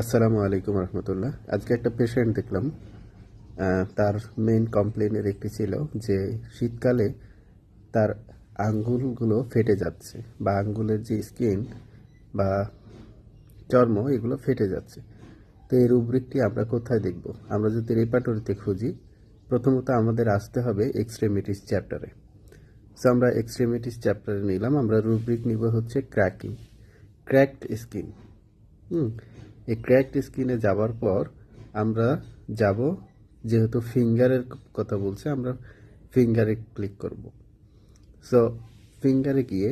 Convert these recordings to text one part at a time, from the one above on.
আসসালামু আলাইকুম রহমতুল্লাহ। আজকে একটা পেশেন্ট দেখলাম, তার মেইন কমপ্লেনের একটি ছিল যে শীতকালে তার আঙ্গুলগুলো ফেটে যাচ্ছে বা আঙ্গুলের যে স্কিন বা চর্ম এগুলো ফেটে যাচ্ছে। তো এই রুব্রিকটি আমরা কোথায় দেখব? আমরা যদি রেপার্টরিতে খুঁজি, প্রথমত আমাদের আসতে হবে এক্সট্রিমিটিস চ্যাপ্টারে। সো আমরা এক্সট্রিমিটিস চ্যাপ্টারে নিলাম, আমরা রুব্রিক নিব হচ্ছে ক্র্যাকড স্কিন। হুম এই ক্র্যাকড স্কিনে যাওয়ার পর আমরা যাব, যেহেতু ফিঙ্গারের কথা বলছে, আমরা ফিঙ্গারে ক্লিক করব। সো ফিঙ্গারে গিয়ে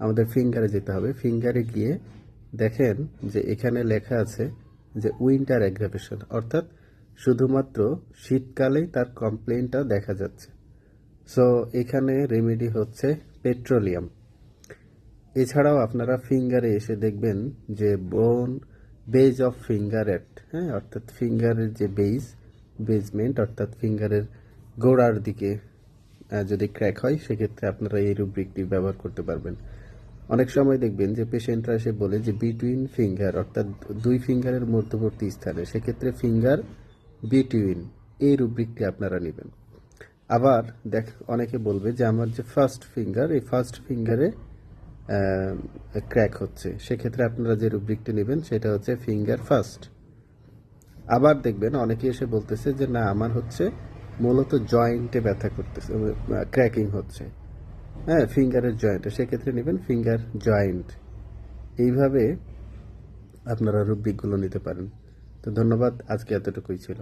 আমাদের ফিঙ্গারে যেতে হবে। ফিঙ্গারে গিয়ে দেখেন যে এখানে লেখা আছে যে উইন্টার অ্যাগ্রাভেশন, অর্থাৎ শুধুমাত্র শীতকালেই তার কমপ্লেনটা দেখা যাচ্ছে। সো এখানে রেমেডি হচ্ছে পেট্রোলিয়াম। এছাড়াও আপনারা ফিঙ্গারে এসে দেখবেন যে বেজ অফ ফিঙ্গারেট, হ্যাঁ, অর্থাৎ ফিঙ্গারের যে বেজমেন্ট অর্থাৎ ফিঙ্গারের গোড়ার দিকে যদি ক্র্যাক হয়, সেক্ষেত্রে আপনারা এই রুব্রিকটি ব্যবহার করতে পারবেন। অনেক সময় দেখবেন যে পেশেন্টরা এসে বলে যে বিটুইন ফিঙ্গার, অর্থাৎ দুই ফিঙ্গারের মধ্যবর্তী স্থানে, সেক্ষেত্রে ফিঙ্গার বিটুইন এই রুব্রিকটি আপনারা নেবেন। আবার অনেকে বলবে যে আমার যে ফার্স্ট ফিঙ্গার, এই ফার্স্ট ফিঙ্গারে ক্র্যাক হচ্ছে, সেক্ষেত্রে আপনারা যে রুব্রিকটি নেবেন সেটা হচ্ছে ফিঙ্গার ফার্স্ট। আবার দেখবেন অনেকে এসে বলতেছে যে না, আমার হচ্ছে মূলত জয়েন্টে ব্যথা করতেছে, ক্র্যাকিং হচ্ছে, হ্যাঁ, ফিঙ্গারের জয়েন্টে, সেক্ষেত্রে নেবেন ফিঙ্গার জয়েন্ট। এইভাবে আপনারা রুব্রিকগুলো নিতে পারেন। তো ধন্যবাদ, আজকে এতটুকুই ছিল।